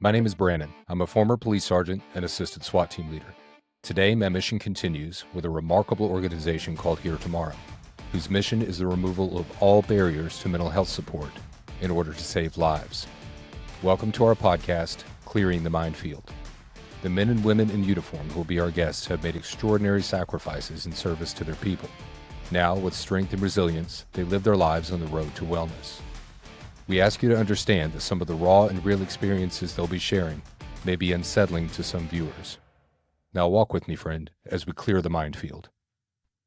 My name is Brandon. I'm a former police sergeant and assistant SWAT team leader. Today, my mission continues with a remarkable organization called Here Tomorrow, whose mission is the removal of all barriers to mental health support in order to save lives. Welcome to our podcast, Clearing the Minefield. The men and women in uniform who will be our guests have made extraordinary sacrifices in service to their people. Now, with strength and resilience, they live their lives on the road to wellness. We ask you to understand that some of the raw and real experiences they'll be sharing may be unsettling to some viewers. Now walk with me, friend, as we clear the minefield.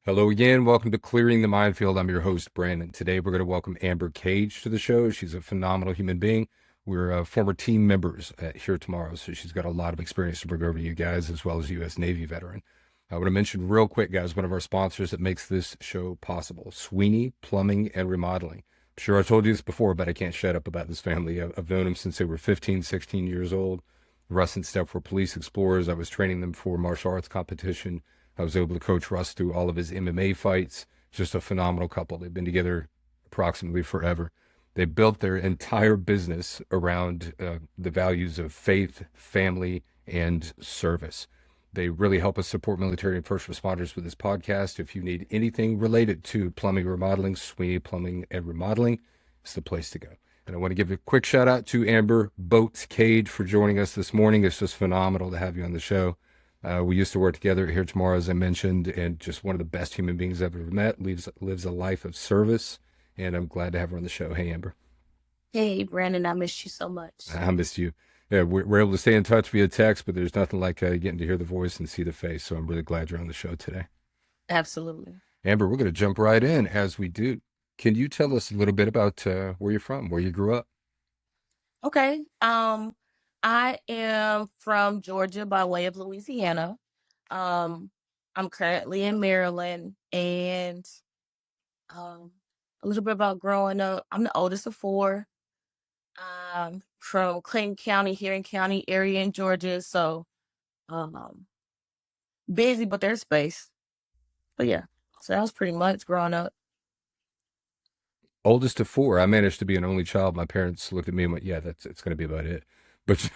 Hello again. Welcome to Clearing the Minefield. I'm your host, Brandon. Today we're going to welcome Amber Cage to the show. She's a phenomenal human being. We're former team members at Here Tomorrow, so she's got a lot of experience to bring over to you guys, as well as a U.S. Navy veteran. I want to mention real quick, guys, one of our sponsors that makes this show possible, Sweeney Plumbing and Remodeling. I'm sure I told you this before, but I can't shut up about this family. I've known them since they were 15, 16 years old. Russ and Steph were police explorers. I was training them for martial arts competition. I was able to coach Russ through all of his MMA fights. Just a phenomenal couple. They've been together approximately forever. They built their entire business around the values of faith, family, and service. They really help us support military and first responders with this podcast. If you need anything related to plumbing and remodeling, Sweeney Plumbing and Remodeling is the place to go. And I want to give a quick shout out to Amber Boats Cage for joining us this morning. It's just phenomenal to have you on the show. We used to work together Here Tomorrow, as I mentioned, and just one of the best human beings I've ever met. Lives a life of service, and I'm glad to have her on the show. Hey, Amber. Hey, Brandon, I missed you so much. I missed you. Yeah, we're able to stay in touch via text, but there's nothing like getting to hear the voice and see the face. So I'm really glad you're on the show today. Absolutely. Amber, we're going to jump right in as we do. Can you tell us a little bit about where you're from, where you grew up? Okay. I am from Georgia by way of Louisiana. Um, I'm currently in Maryland, and a little bit about growing up. I'm the oldest of four. From Clayton County, Huron County area in Georgia. So, um, busy, but there's space. But yeah, so that was pretty much growing up. Oldest of four. I managed to be an only child. My parents looked at me and went, "Yeah, it's going to be about it." But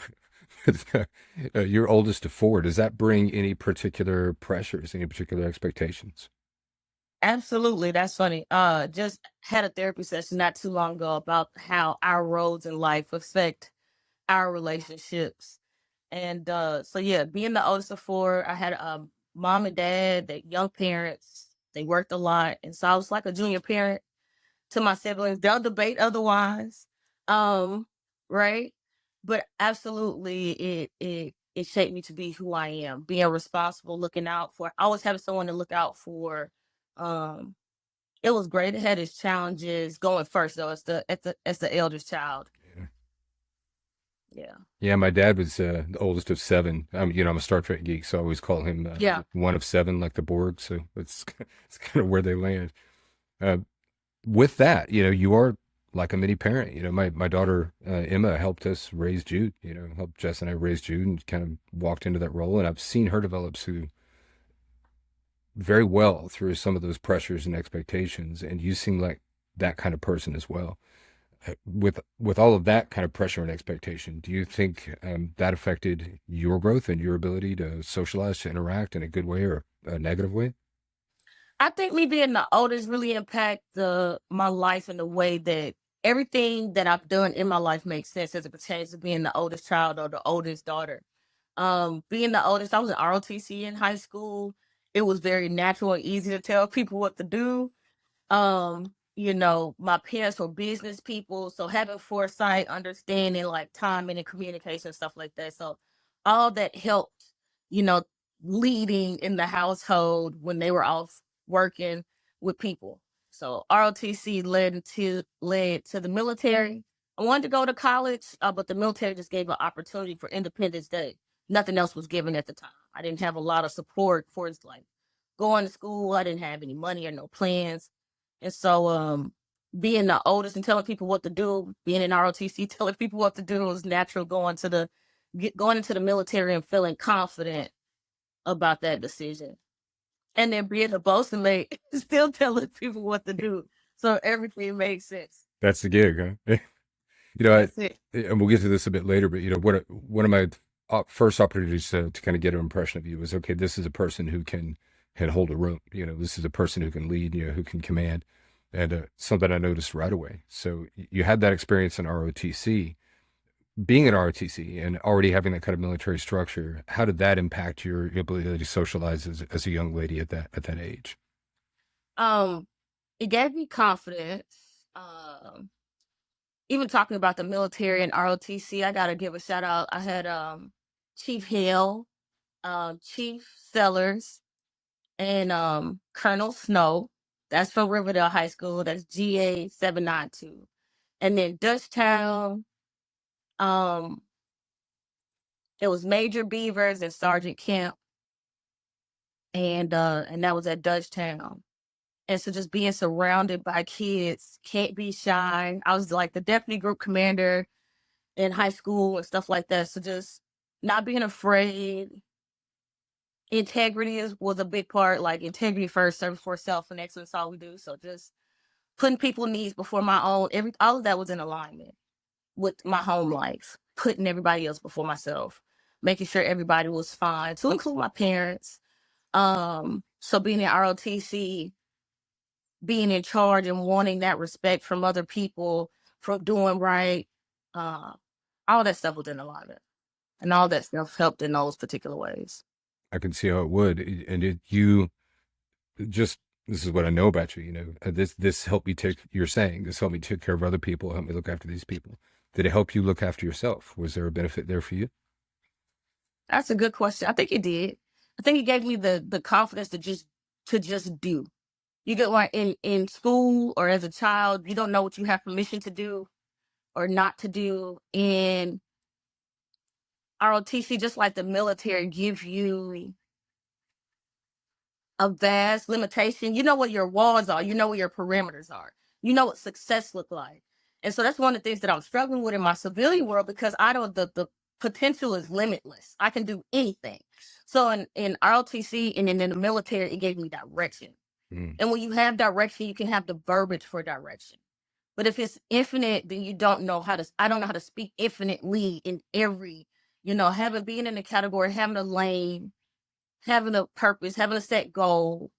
you're oldest of four. Does that bring any particular pressures, any particular expectations? Absolutely. That's funny. Just had a therapy session not too long ago about how our roles in life affect our relationships. And so yeah, being the oldest of four, I had a mom and dad, they young parents, they worked a lot. And so I was like a junior parent to my siblings. They'll debate otherwise. Um, right. But absolutely it shaped me to be who I am, being responsible, looking out for always having someone to look out for. Um, it was great. It had its challenges going first though. It's the eldest child. Yeah. Yeah. Yeah, my dad was the oldest of seven. I'm a Star Trek geek, so I always call him Yeah. one of seven, like the Borg. So it's it's kind of where they land. Uh, with that, you are like a mini parent. My daughter Emma helped us raise Jude. Helped Jess and I raise Jude, and kind of walked into that role. And I've seen her develop very well through some of those pressures and expectations. And you seem like that kind of person as well. With all of that kind of pressure and expectation, do you think that affected your growth and your ability to socialize, to interact in a good way or a negative way? I think me being the oldest really impact my life in the way that everything that I've done in my life makes sense as it pertains to being the oldest child or the oldest daughter. Being the oldest, I was in ROTC in high school. It was very natural and easy to tell people what to do. My parents were business people, so having foresight, understanding like timing and communication, stuff like that. So all that helped, you know, leading in the household when they were off working with people. So ROTC led to the military. I wanted to go to college, but the military just gave an opportunity for Independence Day. Nothing else was given at the time. I didn't have a lot of support for like going to school. I didn't have any money or no plans. And so being the oldest and telling people what to do, being in ROTC, telling people what to do was natural going into the military and feeling confident about that decision. And then being a bosun mate, still telling people what to do. So everything makes sense. That's the gig, huh? That's it. And we'll get to this a bit later, but one of my first opportunities to kind of get an impression of you was, okay, this is a person who can hold a room. This is a person who can lead, who can command, and something I noticed right away. So you had that experience in ROTC. Being in ROTC and already having that kind of military structure, how did that impact your ability to socialize as a young lady at that age? Um, it gave me confidence. Even talking about the military and ROTC, I gotta give a shout out. I had Chief Hale, Chief Sellers, and Colonel Snow. That's from Riverdale High School. That's GA 792. And then Dutchtown, um, it was Major Beavers and Sergeant Camp, and that was at Dutchtown. And so just being surrounded by kids, can't be shy. I was like the deputy group commander in high school and stuff like that. So just not being afraid. Integrity was a big part, like integrity first, service for self, and excellence all we do. So just putting people's needs before my own, all of that was in alignment with my home life, putting everybody else before myself, making sure everybody was fine, to include my parents. So being in ROTC, being in charge and wanting that respect from other people, from doing right, all that stuff was in alignment. And all that stuff helped in those particular ways. I can see how it would, and you just this is what I know about you. This helped me take. You're saying this helped me take care of other people, help me look after these people. Did it help you look after yourself? Was there a benefit there for you? That's a good question. I think it did. I think it gave me the confidence to just do. You get like in school or as a child, you don't know what you have permission to do or not to do. And ROTC, just like the military, gives you a vast limitation. You know what your walls are. You know what your perimeters are. You know what success look like. And so that's one of the things that I'm struggling with in my civilian world, because I don't the potential is limitless. I can do anything. So in ROTC and in the military, it gave me direction. Mm. And when you have direction, you can have the verbiage for direction. But if it's infinite, then you don't know how to, I don't know how to speak infinitely in every, having being in the category, having a lane, having a purpose, having a set goal,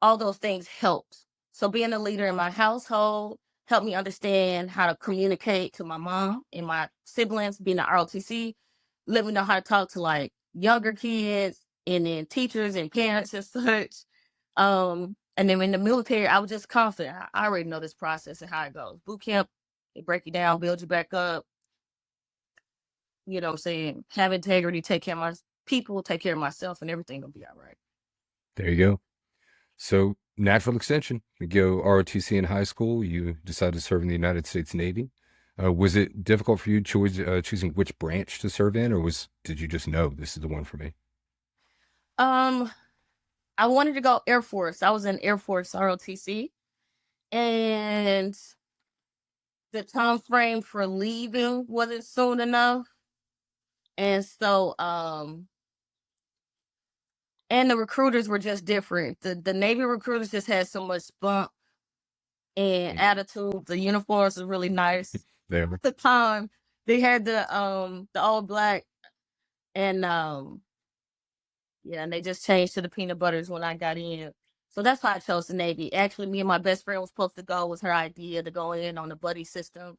all those things helped. So being a leader in my household helped me understand how to communicate to my mom and my siblings, being an ROTC, let me know how to talk to like younger kids and then teachers and parents and such. And then in the military, I was just confident. I already know this process and how it goes. Boot camp, they break you down, build you back up. You know what I'm saying? Have integrity, take care of my people, take care of myself, and everything will be all right. There you go. So natural extension. You go ROTC in high school. You decided to serve in the United States Navy. Was it difficult for you choosing which branch to serve in, or did you just know this is the one for me? Um, I wanted to go Air Force. I was in Air Force ROTC, and the time frame for leaving wasn't soon enough. And so, and the recruiters were just different. The Navy recruiters just had so much spunk and attitude. The uniforms were really nice. There. At the time, they had the all black, and yeah, and they just changed to the peanut butters when I got in. So that's why I chose the Navy. Actually, me and my best friend was supposed to go. It was her idea to go in on the buddy system.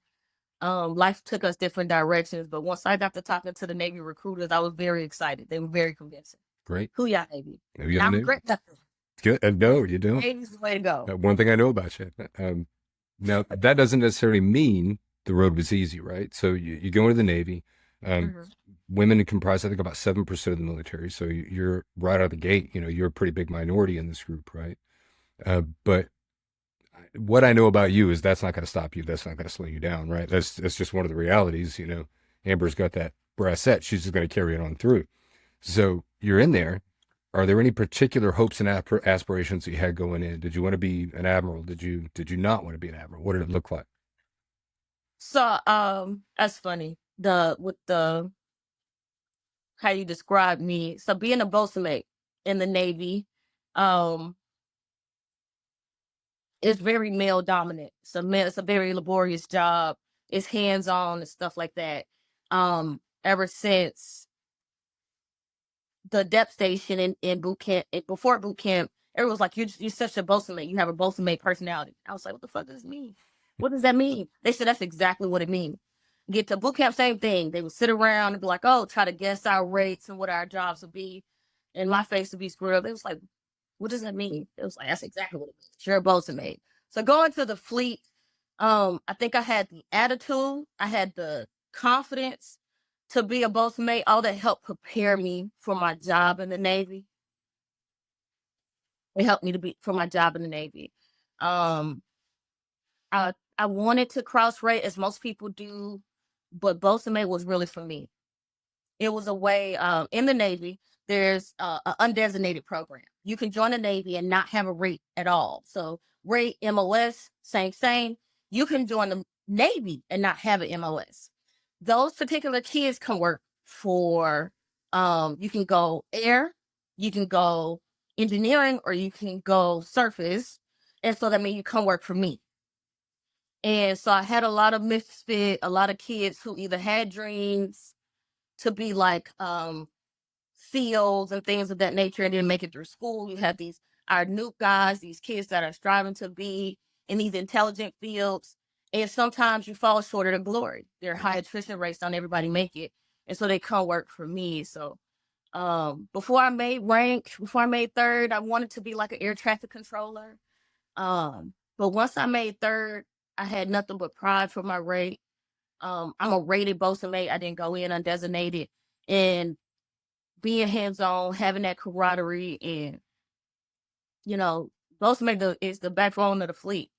Life took us different directions, but once I got to talking to the Navy recruiters, I was very excited. They were very convincing. Great. Who y'all Navy? Maybe I I knew. regret nothing. Good. No, you don't. Navy's the way to go. One thing I know about you. Now, that doesn't necessarily mean the road was easy, right? So you go into the Navy. Women comprise, I think, about 7% of the military. So you're right out of the gate. You're a pretty big minority in this group, right? But what I know about you is that's not going to stop you. That's not going to slow you down, right? That's just one of the realities. Amber's got that brass set. She's just going to carry it on through. So you're in there. Are there any particular hopes and aspirations that you had going in? Did you want to be an admiral? Did you not want to be an admiral? What did it look like? So that's funny. With the how you describe me. So being a boatswain in the Navy, it's very male dominant. So it's a very laborious job. it's hands-on and stuff like that. Ever since the depth station in boot camp, before boot camp, everyone was like, you're such a bosun mate. You have a bosun mate personality. I was like, what the fuck does this mean? What does that mean? They said that's exactly what it means. Get to boot camp, same thing. They would sit around and be like, oh, try to guess our rates and what our jobs would be. And my face would be screwed up. It was like, what does that mean? It was like, that's exactly what it means. You're a bosun mate. So going to the fleet, I think I had the attitude, I had the confidence to be a bosun mate, all that helped prepare me for my job in the Navy. It helped me to be for my job in the Navy. Um, I wanted to cross rate as most people do, but bosun mate was really for me. It was a way, in the Navy, there's an undesignated program. You can join the Navy and not have a rate at all. So rate MOS, same. You can join the Navy and not have an MOS. Those particular kids can work for, you can go air, you can go engineering, or you can go surface. And so that means you come work for me. And so I had a lot of misfit, a lot of kids who either had dreams to be like SEALs and things of that nature and didn't make it through school. You have our new guys, these kids that are striving to be in these intelligent fields. And sometimes you fall short of the glory. There are high attrition rates, not everybody make it. And so they come work for me. So before I made rank, before I made third, I wanted to be like an air traffic controller. But once I made third, I had nothing but pride for my rate. I'm a rated bosun mate. I didn't go in undesignated. And being hands-on, having that camaraderie, and bosun mate is the backbone of the fleet.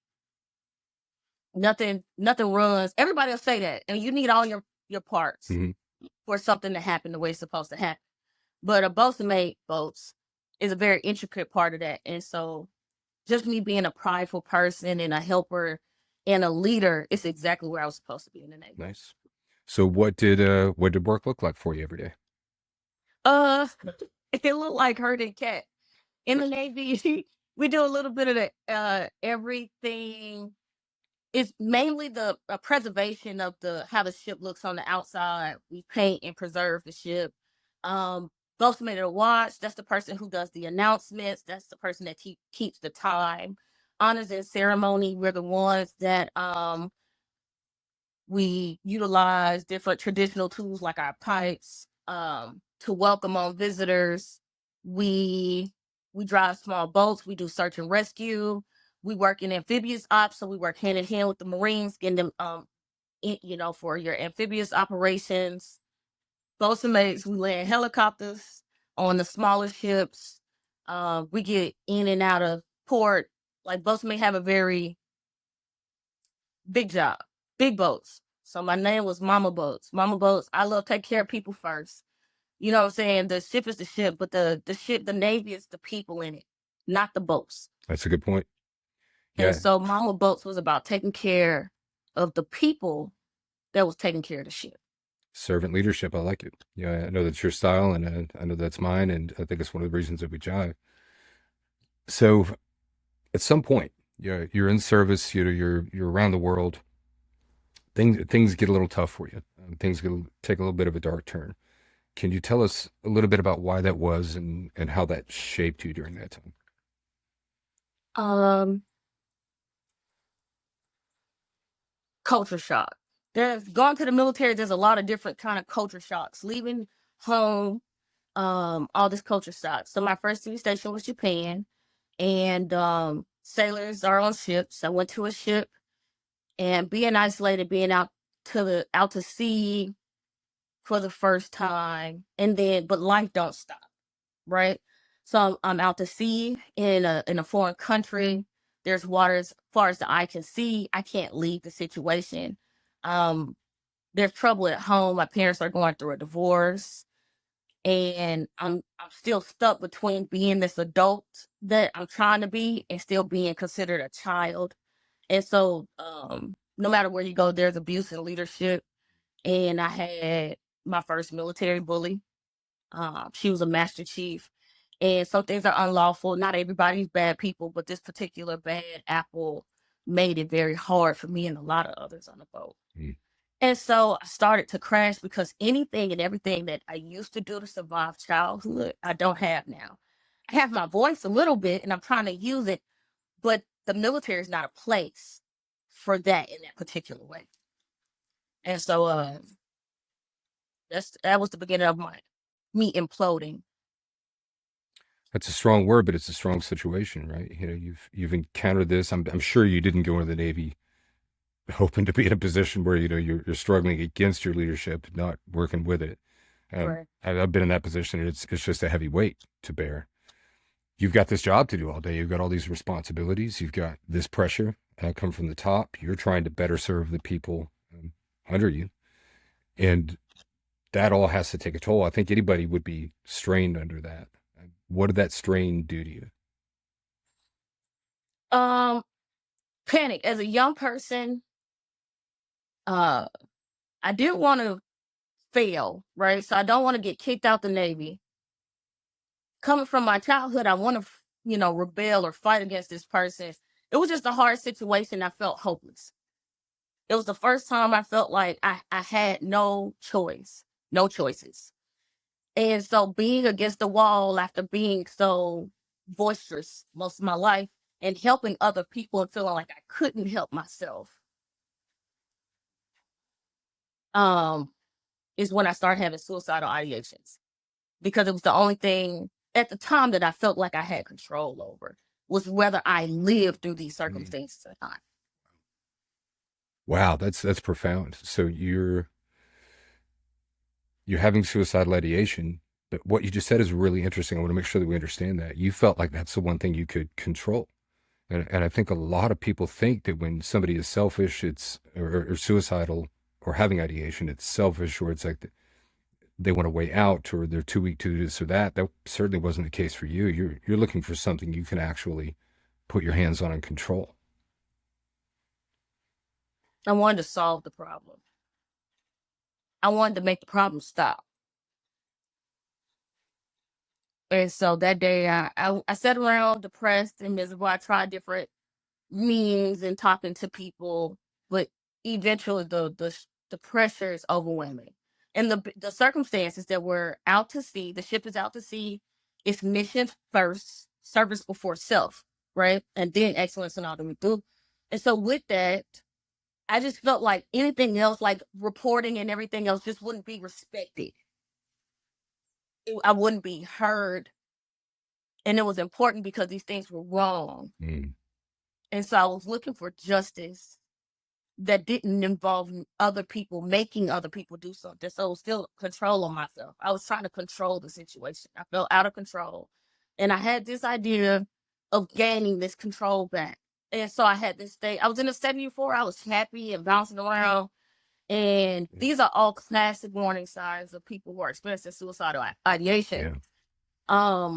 Nothing runs. Everybody will say that, and you need all your parts for something to happen the way it's supposed to happen. But a bosun mate boats is a very intricate part of that, and so just me being a prideful person and a helper and a leader, it's exactly where I was supposed to be in the Navy. Nice. So what did work look like for you every day? It looked like herding cat. In the Navy, we do a little bit of the everything. It's mainly the preservation of how the ship looks on the outside. We paint and preserve the ship. Bosun mate of the watch, that's the person who does the announcements. That's the person that keeps the time. Honors and ceremony, we're the ones that we utilize different traditional tools like our pipes to welcome on visitors. We drive small boats. We do search and rescue. We work in amphibious ops, so we work hand in hand with the Marines, getting them, for your amphibious operations. Bosun mates, we land helicopters on the smaller ships. We get in and out of port. Like bosun mates have a very big job, big boats. So my name was Mama Boats. Mama Boats, I love taking care of people first. You know what I'm saying? The ship is the ship, but the Navy is the people in it, not the boats. That's a good point. Yeah. And so Mama Boats was about taking care of the people that was taking care of the ship. Servant leadership, I like it. Yeah, I know that's your style, and I know that's mine, and I think it's one of the reasons that we jive. So, at some point, you're in service. You're around the world. Things get a little tough for you. Things take a little bit of a dark turn. Can you tell us a little bit about why that was and how that shaped you during that time? Culture shock. Going to the military, there's a lot of different kind of culture shocks. Leaving home, all this culture shock. So my first duty station was Japan, and sailors are on ships. I went to a ship, and being isolated, being out to sea for the first time, but life don't stop, right? So I'm out to sea in a foreign country. There's water as far as the eye can see. I can't leave the situation. There's trouble at home. My parents are going through a divorce, and I'm still stuck between being this adult that I'm trying to be and still being considered a child. And so, no matter where you go, there's abuse in leadership. And I had my first military bully. She was a master chief. And some things are unlawful. Not everybody's bad people, but this particular bad apple made it very hard for me and a lot of others on the boat. Mm. And so I started to crash because anything and everything that I used to do to survive childhood, I don't have now. I have my voice a little bit and I'm trying to use it, but the military is not a place for that in that particular way. And so that was the beginning of me imploding. That's a strong word, but it's a strong situation, right? You know, you've encountered this. I'm sure you didn't go into the Navy hoping to be in a position where you know you're struggling against your leadership, not working with it. Right. I've been in that position, and it's just a heavy weight to bear. You've got this job to do all day. You've got all these responsibilities. You've got this pressure come from the top. You're trying to better serve the people under you, and that all has to take a toll. I think anybody would be strained under that. What did that strain do to you? Um, Panic. As a young person, uh, I didn't want to fail, right? So I don't want to get kicked out the Navy. Coming from my childhood, I want to, rebel or fight against this person. It was just a hard situation. I felt hopeless. It was the first time I felt like I had no choice, no choices. And so being against the wall after being so boisterous most of my life and helping other people and feeling like I couldn't help myself, um, is when I started having suicidal ideations. Because it was the only thing at the time that I felt like I had control over, was whether I lived through these circumstances or not. Wow, that's profound. So you're having suicidal ideation, but what you just said is really interesting. I want to make sure that we understand that. You felt like that's the one thing you could control. And I think a lot of people think that when somebody is selfish, it's or suicidal or having ideation, it's selfish, or it's like they want a way out, or they're too weak to do this or that. That certainly wasn't the case for you. You're looking for something you can actually put your hands on and control. I wanted to solve the problem. I wanted to make the problem stop. And so that day, I sat around depressed and miserable. I tried different means and talking to people, but eventually the pressure is overwhelming. And the circumstances that we're out to sea, the ship is out to sea, it's mission first, service before self, right? And then excellence in all that we do. And so with that, I just felt like anything else, like reporting and everything else, just wouldn't be respected. I wouldn't be heard. And it was important because these things were wrong. Mm. And so I was looking for justice that didn't involve other people, making other people do something. So it was still control on myself. I was trying to control the situation. I felt out of control. And I had this idea of gaining this control back. And so I had this state. I was in a 74. I was happy and bouncing around. And these are all classic warning signs of people who are experiencing suicidal ideation. Yeah.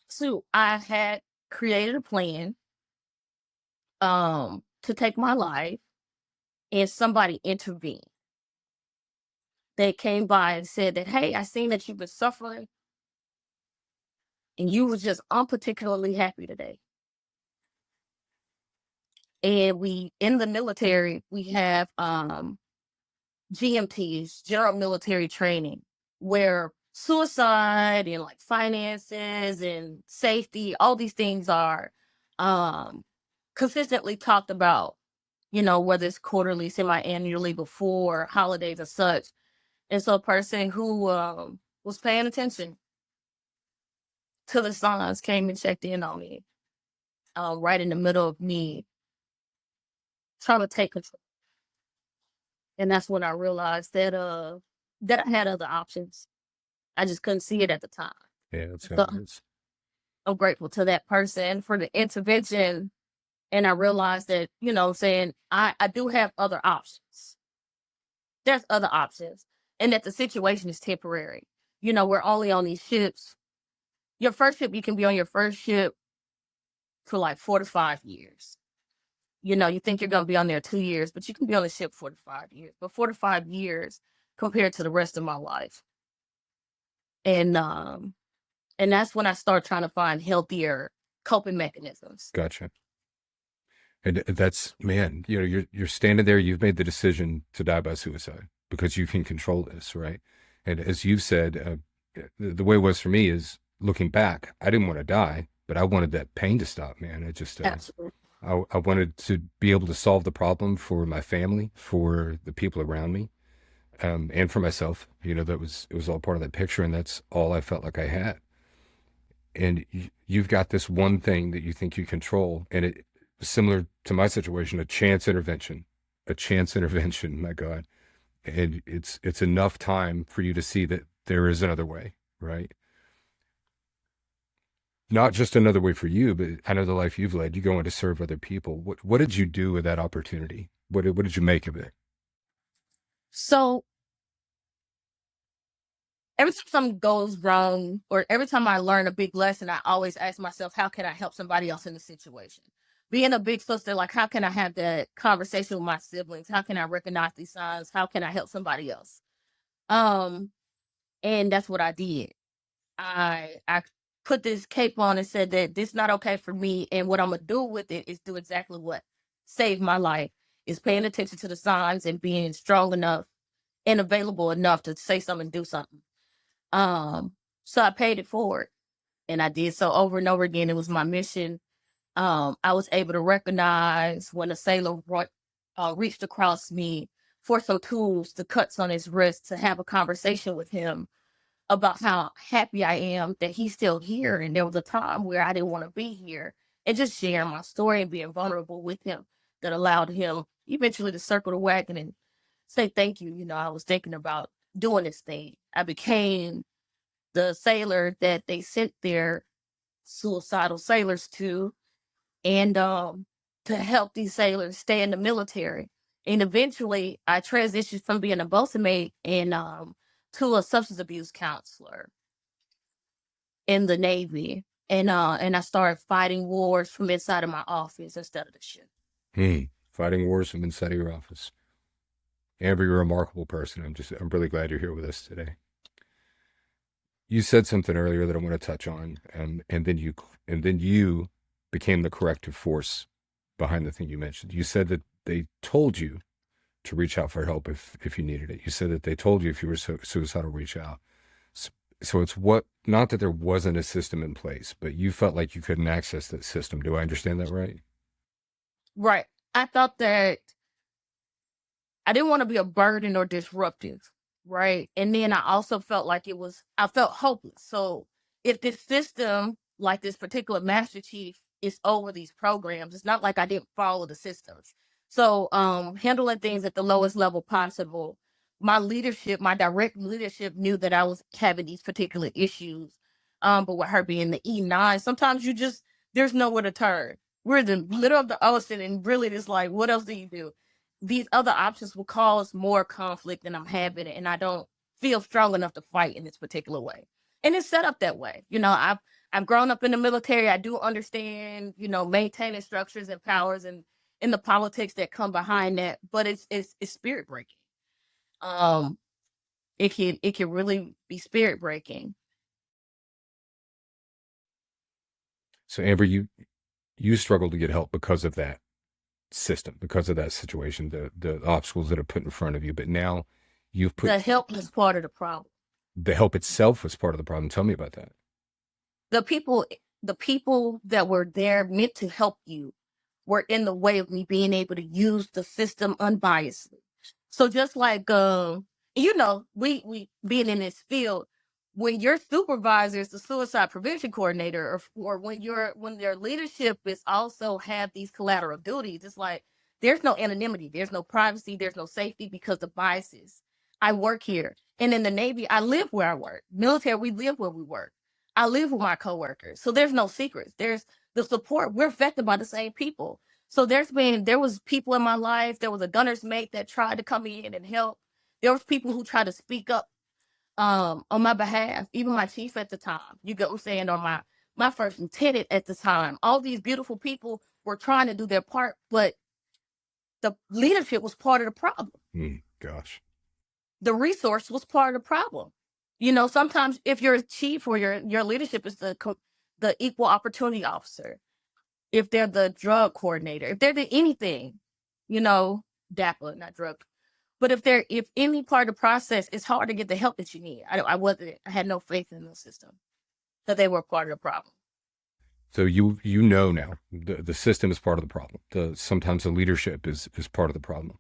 So I had created a plan to take my life, and somebody intervened. They came by and said that, hey, I seen that you've been suffering and you was just unparticularly happy today. And we, in the military, we have GMTs, general military training, where suicide and like finances and safety, all these things are consistently talked about, whether it's quarterly, semi-annually, before holidays or such. And so a person who was paying attention to the signs came and checked in on me, right in the middle of me trying to take control. And that's when I realized that I had other options. I just couldn't see it at the time. Yeah, that's how So it is. I'm grateful to that person for the intervention. And I realized that, saying I do have other options. There's other options. And that the situation is temporary. We're only on these ships. Your first ship, you can be on your first ship for like 4 to 5 years. You think you're going to be on there 2 years, but you can be on the ship 4 to 5 years. But 4 to 5 years compared to the rest of my life. And that's when I start trying to find healthier coping mechanisms. Gotcha. And that's, man, you're standing there, you've made the decision to die by suicide because you can control this, right? And as you've said, the way it was for me is looking back, I didn't want to die, but I wanted that pain to stop, man. I just, Absolutely. I wanted to be able to solve the problem for my family, for the people around me, and for myself. It was all part of that picture, and that's all I felt like I had. And you've got this one thing that you think you control, and it similar to my situation, a chance intervention, my God. And it's enough time for you to see that there is another way, right? Not just another way for you, but I know the life you've led, you go on to serve other people. What did you do with that opportunity? What did you make of it? So every time something goes wrong, or every time I learn a big lesson, I always ask myself, how can I help somebody else in the situation? Being a big sister, like, how can I have that conversation with my siblings? How can I recognize these signs? How can I help somebody else? Um, and that's what I did. I put this cape on and said that this is not okay for me, and what I'm gonna do with it is do exactly what saved my life, is paying attention to the signs and being strong enough and available enough to say something, do something. Um, so I paid it forward, and I did so over and over again. It was my mission. I was able to recognize when a sailor reached across me for some tools, the cuts on his wrist, to have a conversation with him about how happy I am that he's still here. And there was a time where I didn't want to be here, and just sharing my story and being vulnerable with him that allowed him eventually to circle the wagon and say thank you. I was thinking about doing this thing. I became the sailor that they sent their suicidal sailors to, and to help these sailors stay in the military. And eventually I transitioned from being a bosun mate and to a substance abuse counselor in the Navy. And I started fighting wars from inside of my office instead of the ship. Fighting wars from inside of your office. Amber, you're a remarkable person. I'm really glad you're here with us today. You said something earlier that I want to touch on, and then you became the corrective force behind the thing you mentioned. You said that they told you to reach out for help if you needed it. You said that they told you if you were suicidal, reach out. So it's not that there wasn't a system in place, but you felt like you couldn't access that system. Do I understand that right? Right. I thought that I didn't want to be a burden or disruptive, right? And then I also felt like I felt hopeless. So if this system, like this particular master chief, is over these programs, it's not like I didn't follow the systems. So handling things at the lowest level possible, my leadership, my direct leadership knew that I was having these particular issues. But with her being the E9, sometimes there's nowhere to turn. We're in the middle of the ocean, and really it's like, what else do you do? These other options will cause more conflict than I'm having, and I don't feel strong enough to fight in this particular way. And it's set up that way. I've grown up in the military. I do understand, maintaining structures and powers and in the politics that come behind that, but it's spirit breaking. Um, it can really be spirit breaking. So Amber, you struggled to get help because of that system, because of that situation, the obstacles that are put in front of you. But now you've put The help is part of the problem. the help itself was part of the problem. Tell me about that. The people, the people that were there meant to help you were in the way of me being able to use the system unbiasedly. So just like we being in this field, when your supervisor is the suicide prevention coordinator, or when their leadership is also have these collateral duties, it's like there's no anonymity, there's no privacy, there's no safety because of biases. I work here. And in the Navy, I live where I work. Military, we live where we work. I live with my coworkers. So there's no secrets. There's the support. We're affected by the same people. So there was people in my life. There was a gunner's mate that tried to come in and help. There was people who tried to speak up on my behalf, even my chief at the time. You get what I'm saying? Or my first lieutenant at the time. All these beautiful people were trying to do their part, but the leadership was part of the problem. Gosh. The resource was part of the problem. Sometimes if your chief or your leadership is the equal opportunity officer, if they're the drug coordinator, if they're the anything, you know, DAPA, not drug. But if any part of the process, it's hard to get the help that you need. I had no faith in the system that they were part of the problem. So you know now the system is part of the problem. Sometimes the leadership is part of the problem.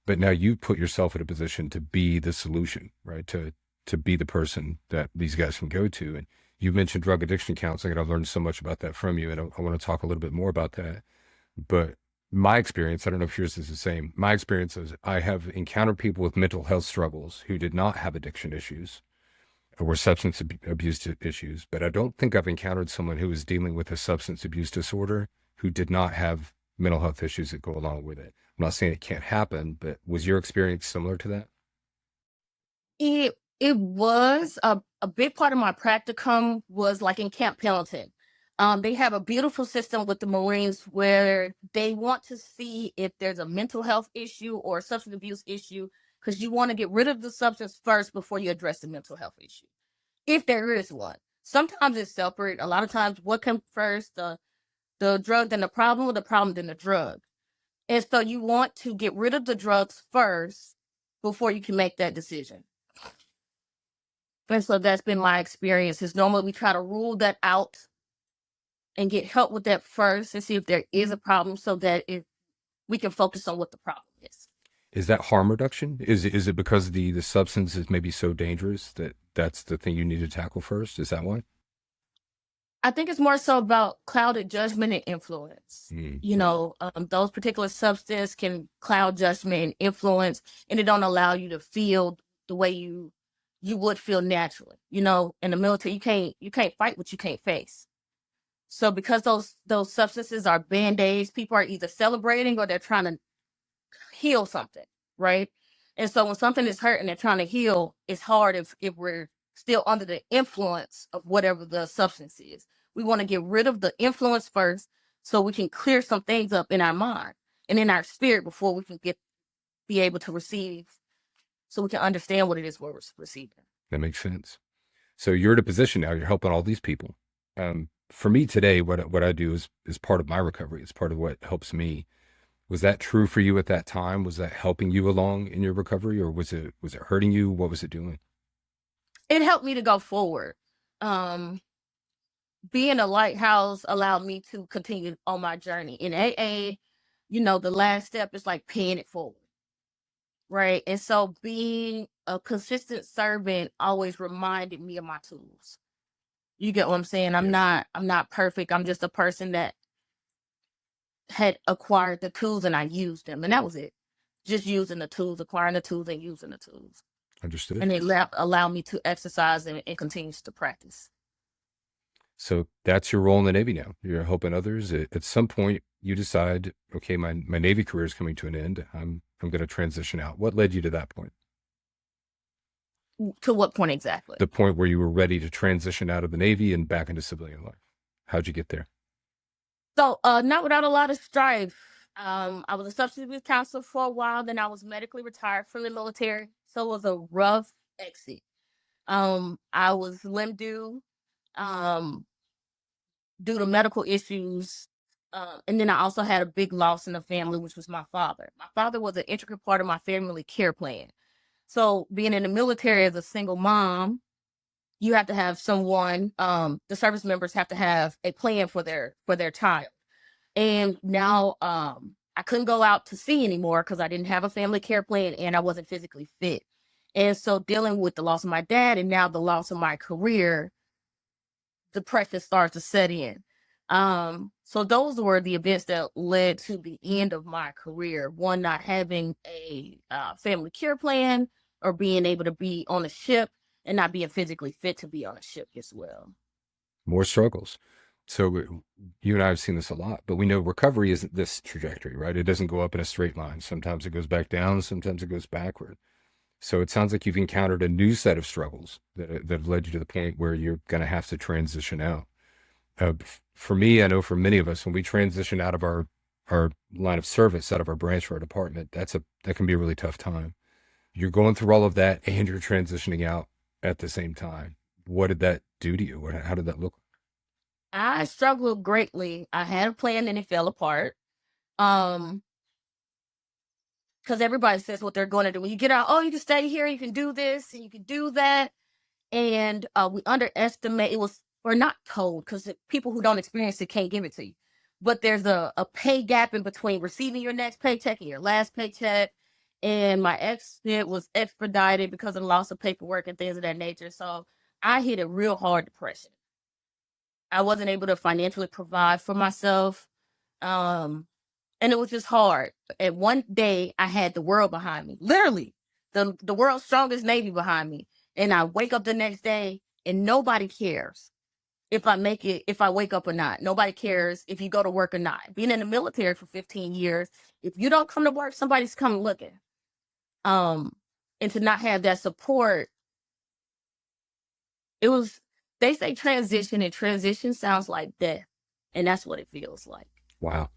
But now you put yourself in a position to be the solution, right? To be the person that these guys can go to. And you mentioned drug addiction counseling, and I've learned so much about that from you. And I want to talk a little bit more about that. But my experience, I don't know if yours is the same. My experience is I have encountered people with mental health struggles who did not have addiction issues or substance abuse issues, but I don't think I've encountered someone who was dealing with a substance abuse disorder who did not have mental health issues that go along with it. I'm not saying it can't happen, but was your experience similar to that? It was a big part of my practicum was like in Camp Pendleton. They have a beautiful system with the Marines where they want to see if there's a mental health issue or a substance abuse issue, because you want to get rid of the substance first before you address the mental health issue, if there is one. Sometimes it's separate. A lot of times, what comes first, the drug then the problem, or the problem then the drug. And so you want to get rid of the drugs first before you can make that decision. And so that's been my experience. Is normally we try to rule that out and get help with that first and see if there is a problem, so that we can focus on what the problem is. Is that harm reduction? Is it because the substance is maybe so dangerous that that's the thing you need to tackle first? Is that why? I think it's more so about clouded judgment and influence. You know, those particular substances can cloud judgment and influence, and it don't allow you to feel the way you would feel naturally. You know, in the military, you can't fight what you can't face. So because those substances are band-aids, people are either celebrating or they're trying to heal something, right? And so when something is hurt and they're trying to heal, it's hard if we're still under the influence of whatever the substance is. We want to get rid of the influence first so we can clear some things up in our mind and in our spirit before we can be able to receive, so we can understand what it is we're receiving. That makes sense. So you're in a position now, you're helping all these people. For me today, what I do is part of my recovery. It's part of what helps me. Was that true for you at that time? Was that helping you along in your recovery, or was it hurting you? What was it doing? It helped me to go forward. Being a lighthouse allowed me to continue on my journey. In AA, you know, the last step is like paying it forward, right? And so being a consistent servant always reminded me of my tools. You get what I'm saying? I'm not perfect. I'm just a person that had acquired the tools and I used them, and that was it. Just using the tools, acquiring the tools, and using the tools. Understood. And it allowed me to exercise and continues to practice. So that's your role in the Navy now. You're helping others. At some point, you decide, okay, my Navy career is coming to an end. I'm going to transition out. What led you to that point? To what point exactly? The point where you were ready to transition out of the Navy and back into civilian life. How'd you get there? So, not without a lot of strife. I was a substance abuse counselor for a while. Then I was medically retired from the military. So it was a rough exit. I was limb due, due to medical issues. And then I also had a big loss in the family, which was my father. My father was an intricate part of my family care plan. So being in the military as a single mom, you have to have someone, the service members have to have a plan for their child. And now I couldn't go out to sea anymore because I didn't have a family care plan and I wasn't physically fit. And so dealing with the loss of my dad and now the loss of my career, depression starts to set in. So those were the events that led to the end of my career. One, not having a family care plan, or being able to be on a ship and not being physically fit to be on a ship as well. More struggles. So you and I have seen this a lot, but we know recovery isn't this trajectory, right? It doesn't go up in a straight line. Sometimes it goes back down, sometimes it goes backward. So it sounds like you've encountered a new set of struggles that have led you to the point where you're going to have to transition out. For me, I know for many of us, when we transition out of our line of service, out of our branch or our department, that can be a really tough time. You're going through all of that and you're transitioning out at the same time. What did that do to you? How did that look? I struggled greatly. I had a plan and it fell apart. Um, because everybody says what they're going to do. When you get out, oh, you can stay here, you can do this, and you can do that. And we underestimate it was, or not told, because people who don't experience it can't give it to you. But there's a pay gap in between receiving your next paycheck and your last paycheck. And my exit was expedited because of the loss of paperwork and things of that nature. So I hit a real hard depression. I wasn't able to financially provide for myself. Um, and it was just hard. And one day I had the world behind me, literally the world's strongest Navy behind me. And I wake up the next day and nobody cares if I make it, if I wake up or not. Nobody cares if you go to work or not. Being in the military for 15 years, if you don't come to work, somebody's coming looking. And to not have that support, it was, they say transition, and transition sounds like death. And that's what it feels like. Wow.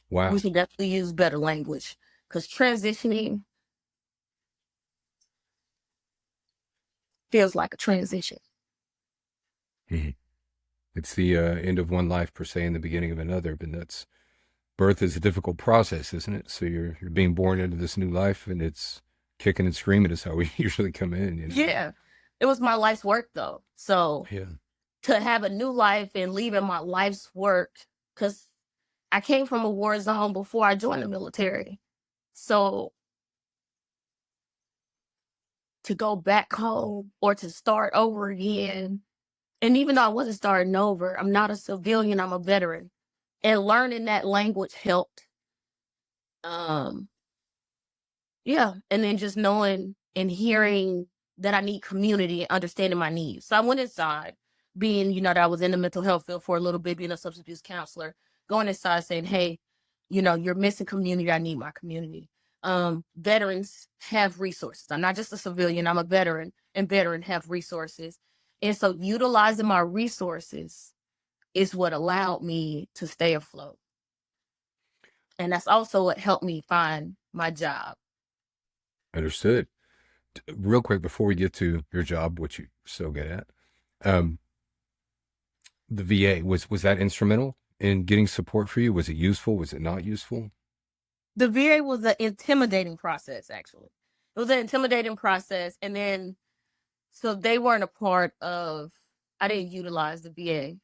Wow. We should definitely use better language, because transitioning feels like a transition. Mhm. It's the end of one life per se and the beginning of another, but that's birth is a difficult process, isn't it? So you're being born into this new life, and it's kicking and screaming is how we usually come in. You know? Yeah. It was my life's work though. So Yeah. to have a new life and leaving my life's work, because I came from a war zone before I joined the military. So to go back home or to start over again, and even though I wasn't starting over, I'm not a civilian, I'm a veteran. And learning that language helped. Um, yeah. And then just knowing and hearing that I need community and understanding my needs. So I went inside, being, that I was in the mental health field for a little bit, being a substance abuse counselor, going inside saying, hey, you're missing community. I need my community. Veterans have resources. I'm not just a civilian, I'm a veteran, and veterans have resources. And so utilizing my resources is what allowed me to stay afloat. And that's also what helped me find my job. Understood. Real quick before we get to your job, which you're so good at, the VA was that instrumental in getting support for you? Was it useful? Was it not useful? The VA was an intimidating process, actually. It was an intimidating process. And then, so they weren't a part of, I didn't utilize the VA.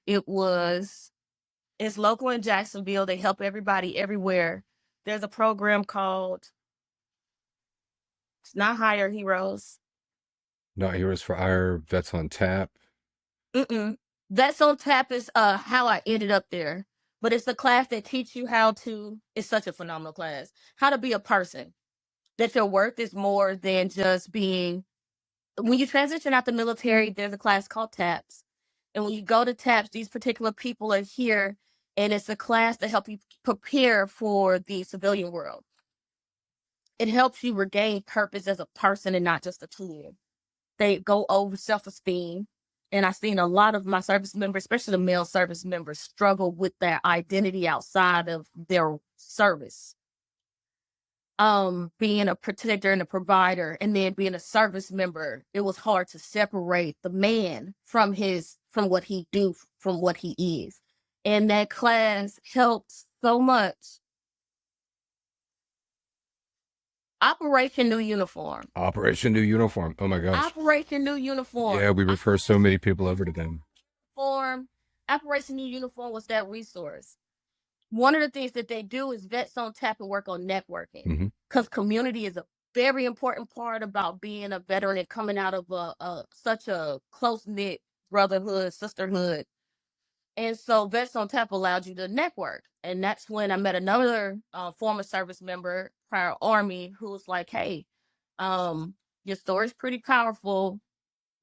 It's local in Jacksonville. They help everybody everywhere. There's a program called, it's not Hire Heroes. Not Heroes for Hire, Vets on Tap. Vets on Tap is how I ended up there. But it's a class that teach you it's such a phenomenal class, how to be a person. That your worth is more than just being, when you transition out the military, there's a class called TAPS. And when you go to TAPS, these particular people are here, and it's a class to help you prepare for the civilian world. It helps you regain purpose as a person and not just a tool. They go over self-esteem. And I've seen a lot of my service members, especially the male service members, struggle with their identity outside of their service. Being a protector and a provider, and then being a service member, it was hard to separate the man from what he do, from what he is. And that class helped so much. Operation New Uniform. Operation New Uniform. Oh my gosh. Operation New Uniform. Yeah, we refer so many people over to them. Operation New Uniform was that resource. One of the things that they do is Vets on Tap and work on networking, because community is a very important part about being a veteran and coming out of such a close-knit brotherhood, sisterhood. And so Vets on Tap allowed you to network. And that's when I met another former service member, prior Army, who was like, hey, your story's pretty powerful.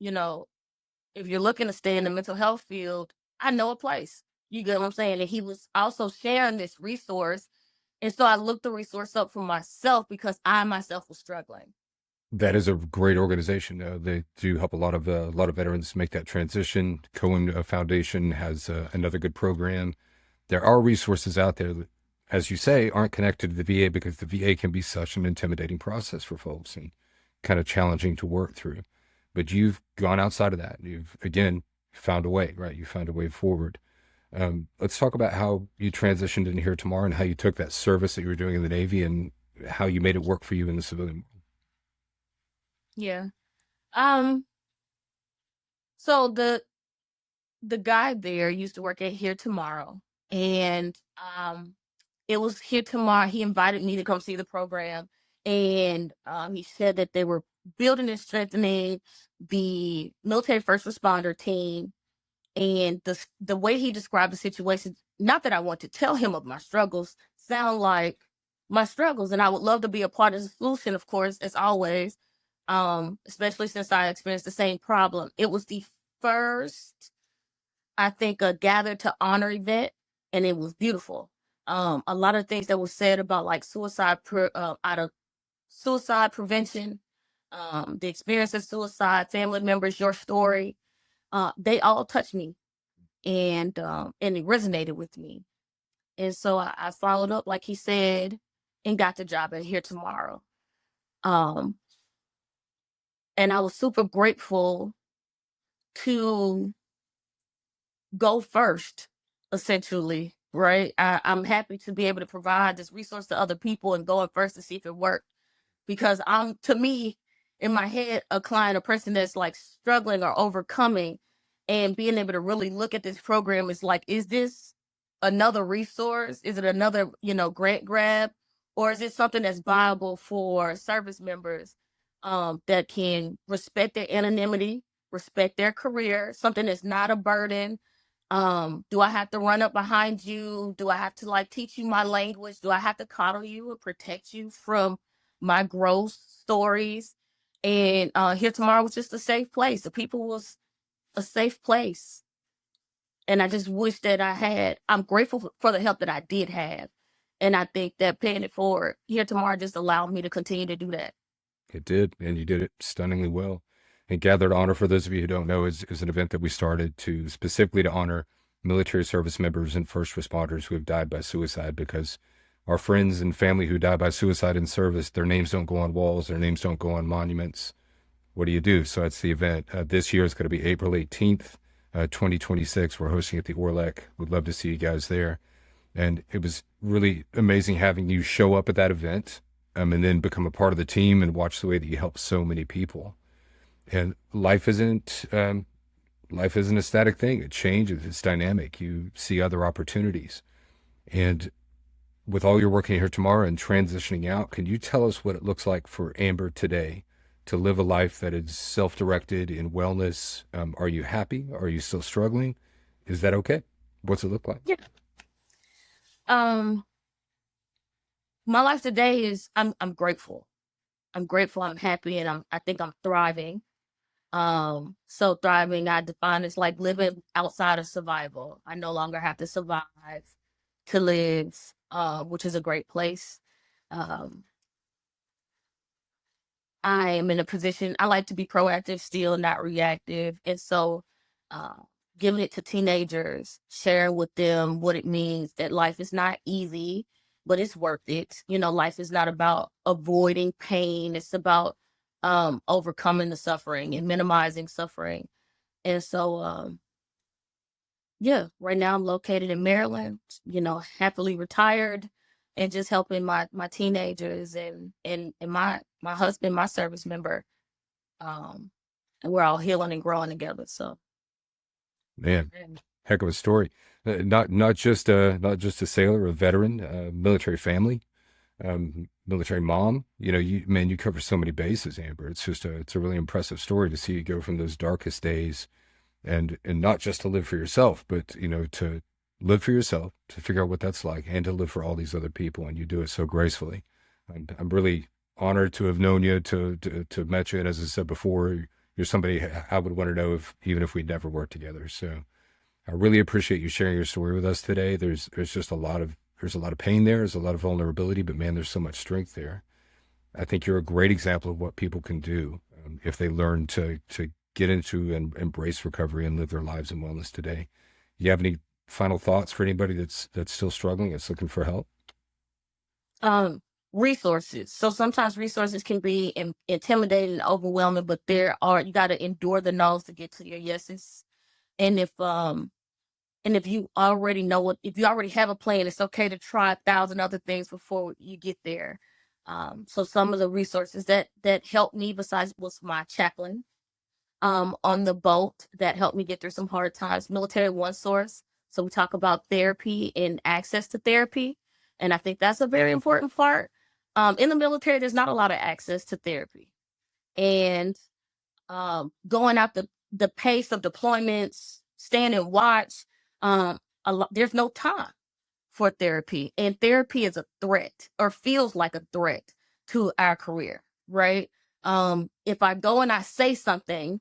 If you're looking to stay in the mental health field, I know a place. You get what I'm saying? And he was also sharing this resource. And so I looked the resource up for myself because I myself was struggling. That is a great organization. They do help a lot of veterans make that transition. Cohen Foundation has another good program. There are resources out there that, as you say, aren't connected to the VA because the VA can be such an intimidating process for folks and kind of challenging to work through. But you've gone outside of that. You've, again, found a way, right? You found a way forward. Let's talk about how you transitioned in here tomorrow and how you took that service that you were doing in the Navy and how you made it work for you in the civilian world. Yeah. Um, so the guy there used to work at Here Tomorrow, and it was Here Tomorrow. He invited me to come see the program, and he said that they were building and strengthening the military first responder team. And the way he described the situation, not that I want to tell him of my struggles, sound like my struggles, and I would love to be a part of the solution, of course, as always. Especially since I experienced the same problem. It was the first, I think, a gather to honor event, and it was beautiful. A lot of things that was said about like out of suicide prevention, the experience of suicide, family members, your story, they all touched me, and it resonated with me. And so I followed up, like he said, and got the job at Here Tomorrow. Um, and I was super grateful to go first, essentially, right? I'm happy to be able to provide this resource to other people and going first to see if it worked. Because I'm, to me, in my head, a client, a person that's like struggling or overcoming, and being able to really look at this program is like, is this another resource? Is it another, grant grab? Or is it something that's viable for service members, that can respect their anonymity, respect their career, something that's not a burden? Do I have to run up behind you? Do I have to like teach you my language? Do I have to coddle you and protect you from my growth stories? And Here Tomorrow was just a safe place. The people was a safe place. And I just wish that I'm grateful for the help that I did have. And I think that paying it forward Here Tomorrow just allowed me to continue to do that. It did, and you did it stunningly well. And Gathered Honor, for those of you who don't know, is an event that we started to specifically to honor military service members and first responders who have died by suicide because our friends and family who die by suicide in service, their names don't go on walls, their names don't go on monuments. What do you do? So that's the event. This year is going to be April 18th, 2026. We're hosting at the Orlec. We'd love to see you guys there. And it was really amazing having you show up at that event, and then become a part of the team and watch the way that you help so many people. And life isn't a static thing. It changes. It's dynamic. You see other opportunities. And with all your working Here Tomorrow and transitioning out, can you tell us what it looks like for Amber today to live a life that is self-directed in wellness? Are you happy? Are you still struggling? Is that okay? What's it look like? Yeah. Um, my life today is I'm grateful. I'm grateful, I'm happy, and I think I'm thriving. So thriving I define as like living outside of survival. I no longer have to survive to live, which is a great place. Um, I am in a position, I like to be proactive still, not reactive. And so, uh, giving it to teenagers, sharing with them what it means that life is not easy, but it's worth it. Life is not about avoiding pain, it's about overcoming the suffering and minimizing suffering. And so, yeah, right now I'm located in Maryland, happily retired, and just helping my teenagers and my husband, my service member, um, and we're all healing and growing together. So, Man, and, heck of a story. Not just a sailor, a veteran, military family, military mom. You cover so many bases, Amber. It's a really impressive story to see you go from those darkest days and not just to live for yourself, but to live for yourself, to figure out what that's like, and to live for all these other people, and you do it so gracefully. I'm really honored to have known you, to have met you, and as I said before, you're somebody I would want to know if even if we'd never worked together. So I really appreciate you sharing your story with us today. There's just there's a lot of pain there, there's a lot of vulnerability, but man, there's so much strength there. I think you're a great example of what people can do if they learn to get into and embrace recovery and live their lives in wellness today. You have any final thoughts for anybody that's still struggling, that's looking for help? um, resources. So sometimes resources can be intimidating and overwhelming, but you got to endure the no's to get to your yeses. And if you already know if you already have a plan, it's okay to try 1,000 other things before you get there. So some of the resources that helped me, besides, was my chaplain on the boat, that helped me get through some hard times. Military One Source. So we talk about therapy and access to therapy, and I think that's a very important part. In the military, there's not a lot of access to therapy, and going out the pace of deployments, stand and watch. There's no time for therapy, and therapy is a threat, or feels like a threat, to our career, right? If I go and I say something,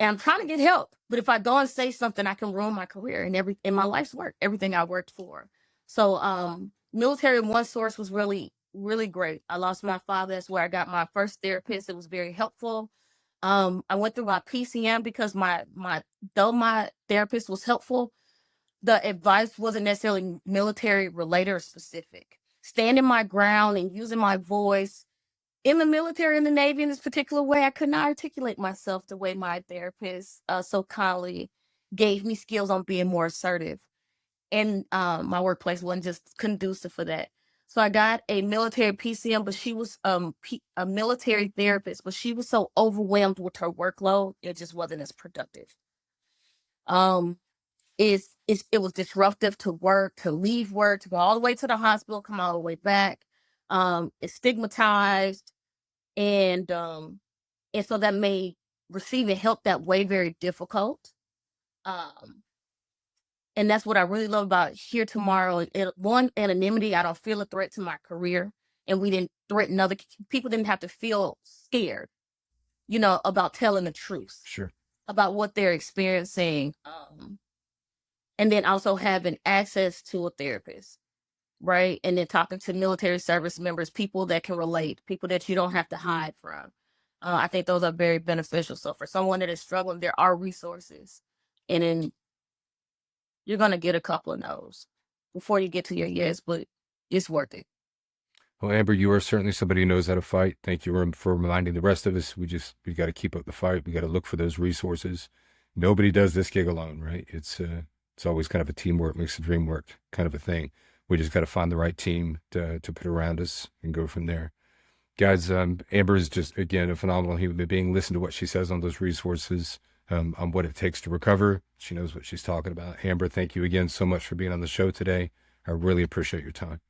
and I'm trying to get help, but if I go and say something, I can ruin my career and in my life's work, everything I worked for. So Military One Source was really, really great. I lost my father. That's where I got my first therapist. It was very helpful. I went through my PCM because though my therapist was helpful, the advice wasn't necessarily military related or specific. Standing my ground and using my voice in the military, in the Navy, in this particular way, I could not articulate myself the way my therapist so kindly gave me skills on being more assertive. And my workplace wasn't just conducive for that. So I got a military PCM, but she was a military therapist, but she was so overwhelmed with her workload, it just wasn't as productive. It was disruptive to work, to leave work, to go all the way to the hospital, come all the way back. It's stigmatized, and so that made receiving help that way very difficult. And that's what I really love about Here Tomorrow. One, anonymity. I don't feel a threat to my career, and we didn't threaten other people. Didn't have to feel scared, about telling the truth. Sure. About what they're experiencing. And then also having access to a therapist, right? And then talking to military service members, people that can relate, people that you don't have to hide from. I think those are very beneficial. So for someone that is struggling, there are resources, and then you're going to get a couple of no's before you get to your yes, but it's worth it. Well, Amber, you are certainly somebody who knows how to fight. Thank you for reminding the rest of us. We got to keep up the fight. We got to look for those resources. Nobody does this gig alone, right? It's always kind of a teamwork makes the dream work kind of a thing. We just got to find the right team to put around us and go from there. Guys, Amber is just, again, a phenomenal human being. Listen to what she says on those resources, on what it takes to recover. She knows what she's talking about. Amber, thank you again so much for being on the show today. I really appreciate your time.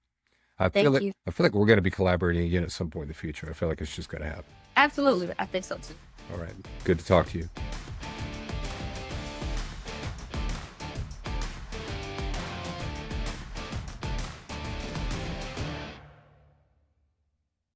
I feel like we're going to be collaborating again at some point in the future. I feel like it's just going to happen. Absolutely. I think so too. All right. Good to talk to you.